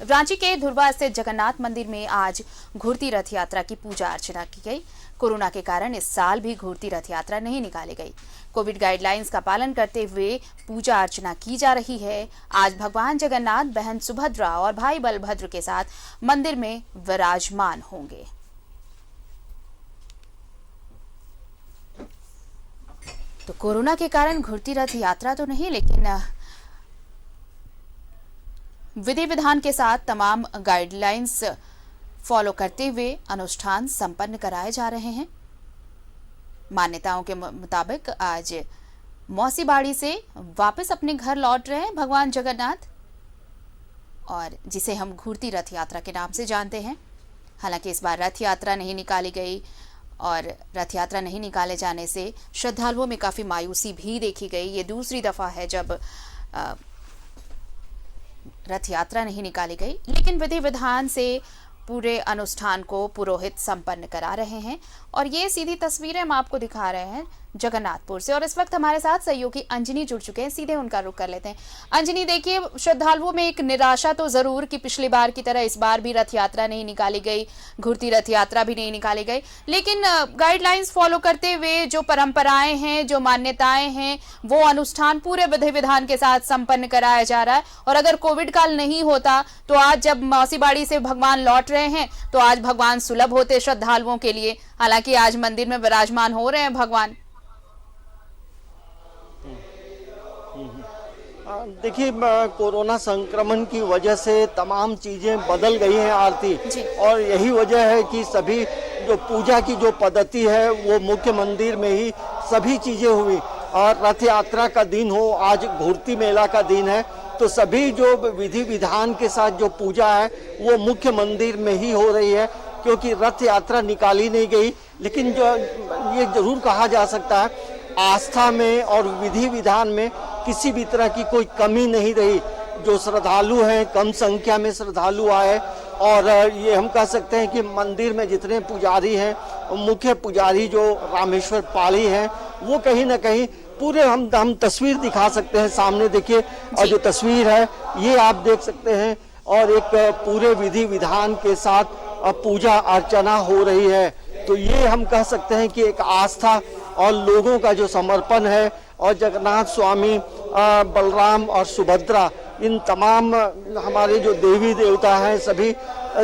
रांची के धुर्वा स्थित जगन्नाथ मंदिर में आज घूरती रथ यात्रा की पूजा अर्चना की गई। कोरोना के कारण इस साल भी घूरती रथ यात्रा नहीं निकाली गई। कोविड गाइडलाइंस का पालन करते हुए पूजा अर्चना की जा रही है। आज भगवान जगन्नाथ बहन सुभद्रा और भाई बलभद्र के साथ मंदिर में विराजमान होंगे। तो कोरोना के कारण घूरती रथ यात्रा तो नहीं, लेकिन विधि विधान के साथ तमाम गाइडलाइंस फॉलो करते हुए अनुष्ठान संपन्न कराए जा रहे हैं। मान्यताओं के मुताबिक आज मौसी बाड़ी से वापस अपने घर लौट रहे हैं भगवान जगन्नाथ, और जिसे हम घूरती रथ यात्रा के नाम से जानते हैं। हालांकि इस बार रथ यात्रा नहीं निकाली गई, और रथ यात्रा नहीं निकाले जाने से श्रद्धालुओं में काफी मायूसी भी देखी गई। ये दूसरी दफा है जब रथ यात्रा नहीं निकाली गई, लेकिन विधि विधान से पूरे अनुष्ठान को पुरोहित संपन्न करा रहे हैं। और ये सीधी तस्वीरें हम आपको दिखा रहे हैं जगन्नाथपुर से, और इस वक्त हमारे साथ सहयोगी अंजनी जुड़ चुके हैं। सीधे उनका रुख कर लेते हैं। अंजनी, देखिए, श्रद्धालुओं में एक निराशा तो जरूर कि पिछली बार की तरह इस बार भी रथ यात्रा नहीं निकाली गई, घूरती रथ यात्रा भी नहीं निकाली गई, लेकिन गाइडलाइंस फॉलो करते हुए जो परंपराएं हैं, जो मान्यताएं हैं, वो अनुष्ठान पूरे विधि विधान के साथ संपन्न कराया जा रहा है। और अगर कोविड काल नहीं होता तो आज जब मौसी बाड़ी से भगवान लौट रहे हैं तो आज भगवान सुलभ होते श्रद्धालुओं के लिए। हालांकि आज मंदिर में विराजमान हो रहे हैं भगवान। देखिए, कोरोना संक्रमण की वजह से तमाम चीज़ें बदल गई हैं आरती, और यही वजह है कि सभी जो पूजा की जो पद्धति है वो मुख्य मंदिर में ही सभी चीज़ें हुई। और रथ यात्रा का दिन हो, आज घूरती मेला का दिन है, तो सभी जो विधि विधान के साथ जो पूजा है वो मुख्य मंदिर में ही हो रही है, क्योंकि रथ यात्रा निकाली नहीं गई। लेकिन जो ये जरूर कहा जा सकता है, आस्था में और विधि विधान में किसी भी तरह की कोई कमी नहीं रही। जो श्रद्धालु हैं, कम संख्या में श्रद्धालु आए, और ये हम कह सकते हैं कि मंदिर में जितने पुजारी हैं, मुख्य पुजारी जो रामेश्वर पाली हैं, वो कहीं ना कहीं पूरे हम तस्वीर दिखा सकते हैं। सामने देखिए, और जो तस्वीर है ये आप देख सकते हैं, और एक पूरे विधि विधान के साथ पूजा अर्चना हो रही है। तो ये हम कह सकते हैं कि एक आस्था और लोगों का जो समर्पण है, और जगन्नाथ स्वामी, बलराम और सुभद्रा, इन तमाम हमारे जो देवी देवता हैं,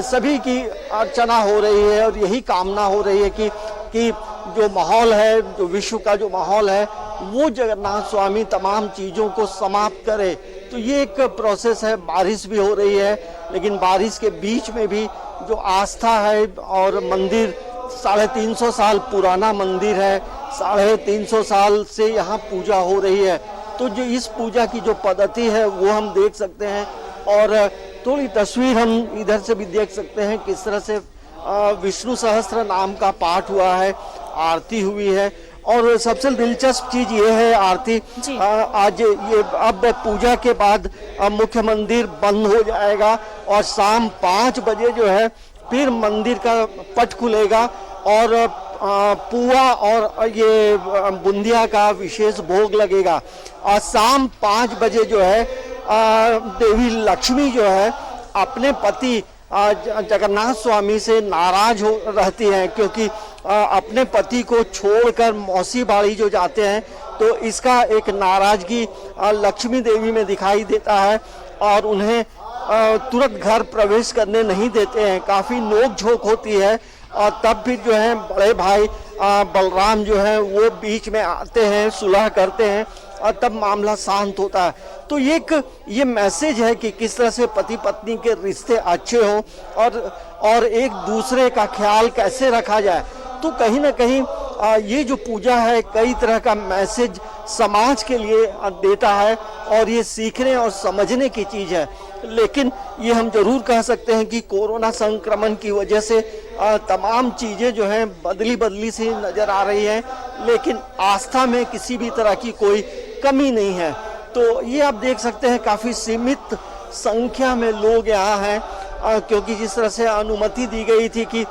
सभी की अर्चना हो रही है। और यही कामना हो रही है कि जो माहौल है, जो विश्व का जो माहौल है, वो जगन्नाथ स्वामी तमाम चीज़ों को समाप्त करे। तो ये एक प्रोसेस है। बारिश भी हो रही है, लेकिन बारिश के बीच में भी जो आस्था है, और मंदिर 350 साल पुराना मंदिर है, 350 साल से यहाँ पूजा हो रही है। तो जो इस पूजा की जो पद्धति है वो हम देख सकते हैं, और थोड़ी तस्वीर हम इधर से भी देख सकते हैं किस तरह से विष्णु सहस्त्र नाम का पाठ हुआ है, आरती हुई है। और सबसे दिलचस्प चीज ये है, आरती आज ये अब पूजा के बाद मुख्य मंदिर बंद हो जाएगा, और शाम 5 बजे जो है फिर मंदिर का पट खुलेगा, और पुआ और ये बुंदिया का विशेष भोग लगेगा। और शाम 5 बजे जो है देवी लक्ष्मी जो है अपने पति जगन्नाथ स्वामी से नाराज हो रहती हैं, क्योंकि अपने पति को छोड़कर मौसी बाड़ी जो जाते हैं, तो इसका एक नाराजगी लक्ष्मी देवी में दिखाई देता है, और उन्हें तुरंत घर प्रवेश करने नहीं देते हैं। काफ़ी नोक झोंक होती है, और तब फिर जो है बड़े भाई बलराम जो है वो बीच में आते हैं, सुलह करते हैं, और तब मामला शांत होता है। तो ये मैसेज है कि किस तरह से पति पत्नी के रिश्ते अच्छे हों, और एक दूसरे का ख्याल कैसे रखा जाए। तो कहीं ना कहीं ये जो पूजा है कई तरह का मैसेज समाज के लिए देता है, और ये सीखने और समझने की चीज़ है। लेकिन ये हम जरूर कह सकते हैं कि कोरोना संक्रमण की वजह से तमाम चीज़ें जो हैं बदली सी नज़र आ रही हैं, लेकिन आस्था में किसी भी तरह की कोई कमी नहीं है। तो ये आप देख सकते हैं, काफ़ी सीमित संख्या में लोग यहाँ हैं, क्योंकि जिस तरह से अनुमति दी गई थी कि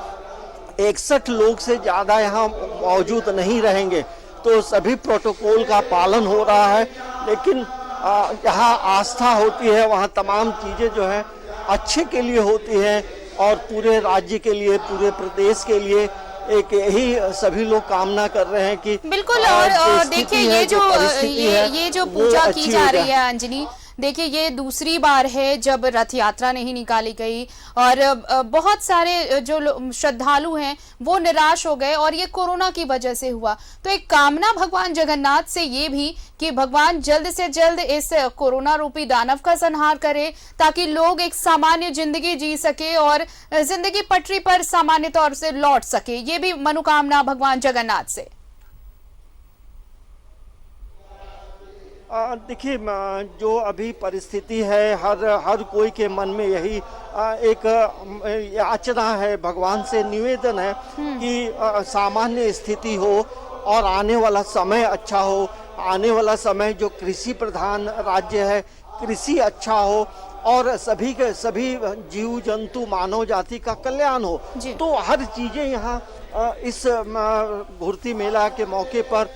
61 लोग से ज़्यादा यहाँ मौजूद नहीं रहेंगे, तो सभी प्रोटोकॉल का पालन हो रहा है। लेकिन जहाँ आस्था होती है वहाँ तमाम चीज़ें जो है अच्छे के लिए होती है और पूरे राज्य के लिए, पूरे प्रदेश के लिए एक यही सभी लोग कामना कर रहे हैं कि बिल्कुल। और देखिए ये जो पूजा की जा रही है अंजनी, देखिए ये दूसरी बार है जब रथ यात्रा नहीं निकाली गई और बहुत सारे जो श्रद्धालु हैं वो निराश हो गए और ये कोरोना की वजह से हुआ। तो एक कामना भगवान जगन्नाथ से ये भी कि भगवान जल्द से जल्द इस कोरोना रूपी दानव का संहार करे ताकि लोग एक सामान्य जिंदगी जी सके और जिंदगी पटरी पर सामान्य तौर से लौट सके। ये भी मनोकामना भगवान जगन्नाथ से। देखिए, जो अभी परिस्थिति है हर कोई के मन में यही एक याचना है, भगवान से निवेदन है कि सामान्य स्थिति हो और आने वाला समय अच्छा हो, आने वाला समय जो कृषि प्रधान राज्य है, कृषि अच्छा हो और सभी जीव जंतु मानव जाति का कल्याण हो। तो हर चीजें यहाँ इस घुरती मेला के मौके पर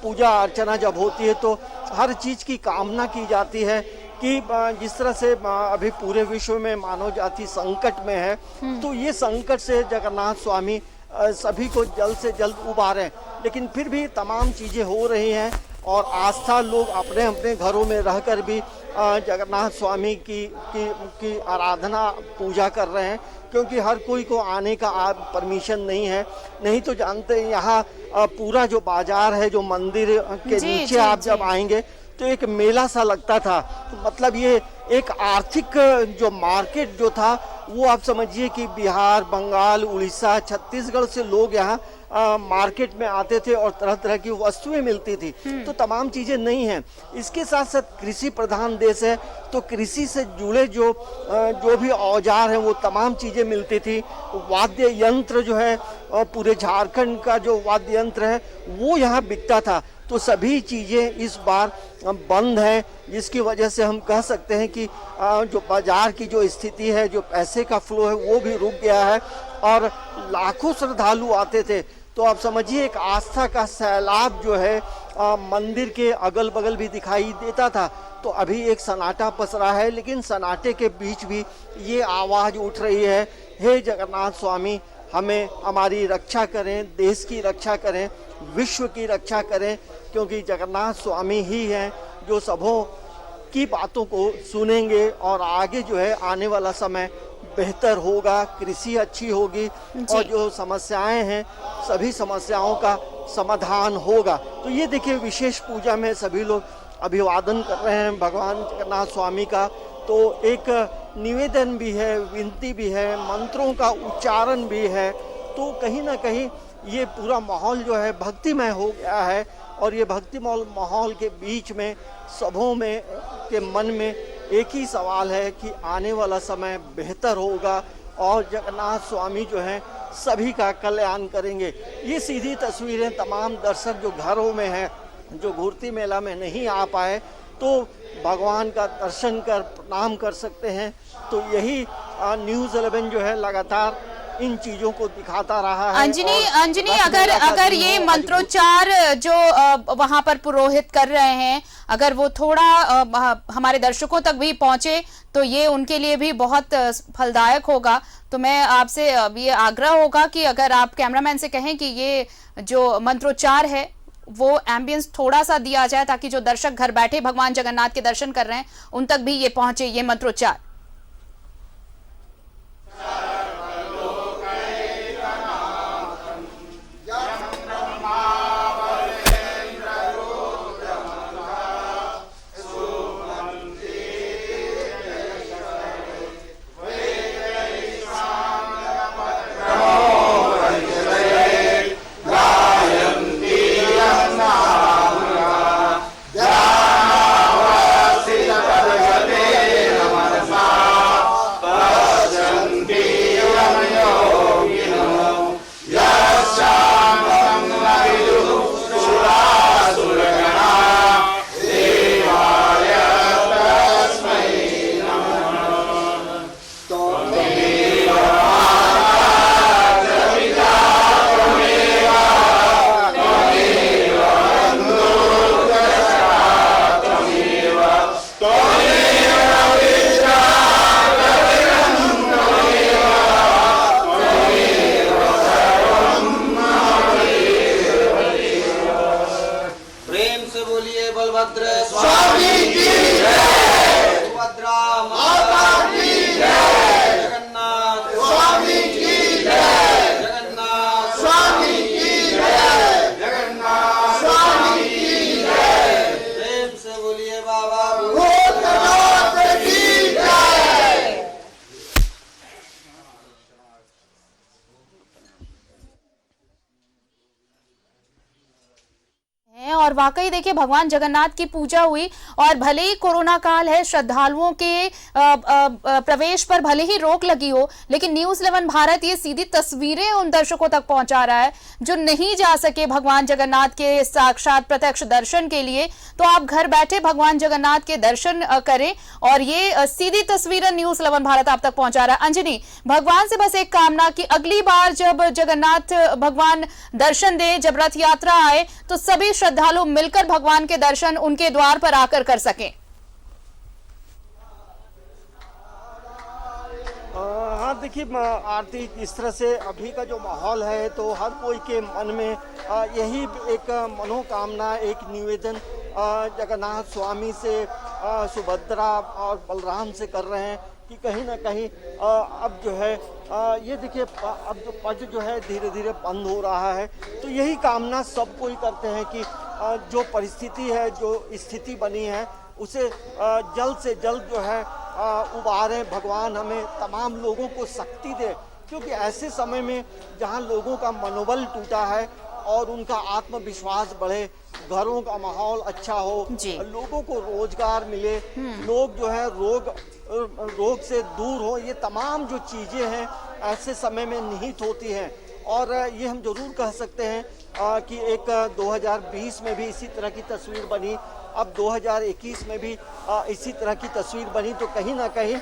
पूजा अर्चना जब होती है तो हर चीज की कामना की जाती है कि जिस तरह से अभी पूरे विश्व में मानव जाति संकट में है, तो ये संकट से जगन्नाथ स्वामी सभी को जल्द से जल्द उबारें। लेकिन फिर भी तमाम चीजें हो रही हैं और आस्था लोग अपने अपने घरों में रहकर भी जगन्नाथ स्वामी की आराधना पूजा कर रहे हैं, क्योंकि हर कोई को आने का परमिशन नहीं है। नहीं तो जानते हैं यहाँ पूरा जो बाजार है, जो मंदिर के नीचे आप जब आएंगे तो एक मेला सा लगता था। तो मतलब ये एक आर्थिक जो मार्केट जो था वो आप समझिए कि बिहार, बंगाल, उड़ीसा, छत्तीसगढ़ से लोग यहाँ मार्केट में आते थे और तरह तरह की वस्तुएं मिलती थी। तो तमाम चीजें नहीं हैं। इसके साथ साथ कृषि प्रधान देश है, तो कृषि से जुड़े जो भी औजार हैं वो तमाम चीजें मिलती थी। वाद्य यंत्र जो है पूरे झारखंड का जो वाद्य यंत्र है वो यहाँ बिकता था। तो सभी चीजें इस बार बंद हैं, जिसकी वजह से हम कह सकते हैं कि जो बाजार की जो स्थिति है, जो पैसे का फ्लो है वो भी रुक गया है और लाखों श्रद्धालु आते थे। तो आप समझिए एक आस्था का सैलाब जो है मंदिर के अगल बगल भी दिखाई देता था। तो अभी एक सन्नाटा पसरा है, लेकिन सन्नाटे के बीच भी ये आवाज उठ रही है, हे जगन्नाथ स्वामी हमें हमारी रक्षा करें, देश की रक्षा करें, विश्व की रक्षा करें, क्योंकि जगन्नाथ स्वामी ही हैं जो सबों की बातों को सुनेंगे और आगे जो है आने वाला समय बेहतर होगा, कृषि अच्छी होगी और जो समस्याएं हैं सभी समस्याओं का समाधान होगा। तो ये देखिए विशेष पूजा में सभी लोग अभिवादन कर रहे हैं भगवान जगन्नाथ स्वामी का। तो एक निवेदन भी है, विनती भी है, मंत्रों का उच्चारण भी है। तो कहीं ना कहीं ये पूरा माहौल जो है भक्तिमय हो गया है और ये भक्तिमय माहौल के बीच में सबों में के मन में एक ही सवाल है कि आने वाला समय बेहतर होगा और जगन्नाथ स्वामी जो हैं सभी का कल्याण करेंगे। ये सीधी तस्वीरें तमाम दर्शक जो घरों में हैं, जो घुरती मेला में नहीं आ पाए, तो भगवान का दर्शन कर प्रणाम कर सकते हैं। तो यही न्यूज़ 11 जो है लगातार इन चीजों को दिखाता रहा है। अंजनी अगर ये मंत्रोच्चार जो वहां पर पुरोहित कर रहे हैं, अगर वो थोड़ा हमारे दर्शकों तक भी पहुंचे तो ये उनके लिए भी बहुत फलदायक होगा। तो मैं आपसे ये आग्रह होगा कि अगर आप कैमरामैन से कहें कि ये जो मंत्रोच्चार है वो एम्बियंस थोड़ा सा दिया जाए ताकि जो दर्शक घर बैठे भगवान जगन्नाथ के दर्शन कर रहे हैं उन तक भी ये पहुंचे, ये मंत्रोच्चार। और वाकई देखिए भगवान जगन्नाथ की पूजा हुई और भले ही कोरोना काल है, श्रद्धालुओं के प्रवेश पर भले ही रोक लगी हो, लेकिन न्यूज़ 11 भारत ये सीधी तस्वीरें उन दर्शकों तक पहुंचा रहा है जो नहीं जा सके भगवान जगन्नाथ के साक्षात प्रत्यक्ष दर्शन के लिए। तो आप घर बैठे भगवान जगन्नाथ के दर्शन करें और ये सीधी तस्वीरें न्यूज़ 11 भारत आप तक पहुंचा रहा है। अंजनी, भगवान से बस एक कामना कि अगली बार जब जगन्नाथ भगवान दर्शन दे, जब रथ यात्रा आए, तो सभी श्रद्धालु मिलकर भगवान के दर्शन उनके द्वार पर आकर कर सकें। हाँ देखिए आरती, इस तरह से अभी का जो माहौल है तो हर कोई के मन में यही एक मनोकामना, एक निवेदन जगन्नाथ स्वामी से, सुभद्रा और बलराम से कर रहे हैं कि कहीं ना कहीं अब जो है ये देखिए अब जो पज जो है धीरे धीरे बंद हो रहा है। तो यही कामना सब कोई करते हैं कि जो परिस्थिति है, जो स्थिति बनी है, उसे जल्द से जल्द जो है उबारे भगवान, हमें तमाम लोगों को शक्ति दे, क्योंकि ऐसे समय में जहां लोगों का मनोबल टूटा है और उनका आत्मविश्वास बढ़े, घरों का माहौल अच्छा हो, लोगों को रोजगार मिले, लोग जो है रोग से दूर हो, ये तमाम जो चीज़ें हैं ऐसे समय में निहित होती हैं। और ये हम जरूर कह सकते हैं कि एक 2020 में भी इसी तरह की तस्वीर बनी, अब 2021 में भी इसी तरह की तस्वीर बनी, तो कहीं ना कहीं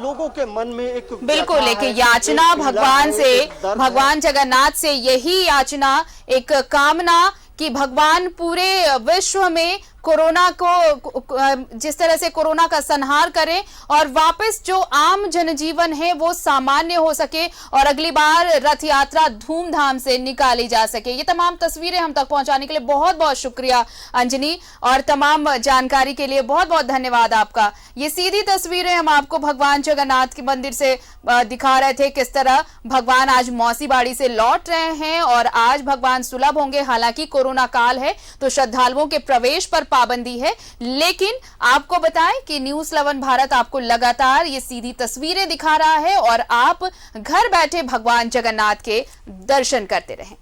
लोगों के मन में एक बिल्कुल एक याचना भगवान से, भगवान जगन्नाथ से यही याचना, एक कामना कि भगवान पूरे विश्व में कोरोना को, जिस तरह से कोरोना का संहार करें और वापस जो आम जनजीवन है वो सामान्य हो सके और अगली बार रथ यात्रा धूमधाम से निकाली जा सके। ये तमाम तस्वीरें हम तक पहुंचाने के लिए बहुत बहुत शुक्रिया अंजनी, और तमाम जानकारी के लिए बहुत बहुत धन्यवाद आपका। ये सीधी तस्वीरें हम आपको भगवान जगन्नाथ के मंदिर से दिखा रहे थे, किस तरह भगवान आज मौसी बाड़ी से लौट रहे हैं और आज भगवान सुलभ होंगे। हालांकि कोरोना काल है तो श्रद्धालुओं के प्रवेश पर पाबंदी है, लेकिन आपको बताएं कि न्यूज़ 11 भारत आपको लगातार ये सीधी तस्वीरें दिखा रहा है और आप घर बैठे भगवान जगन्नाथ के दर्शन करते रहें।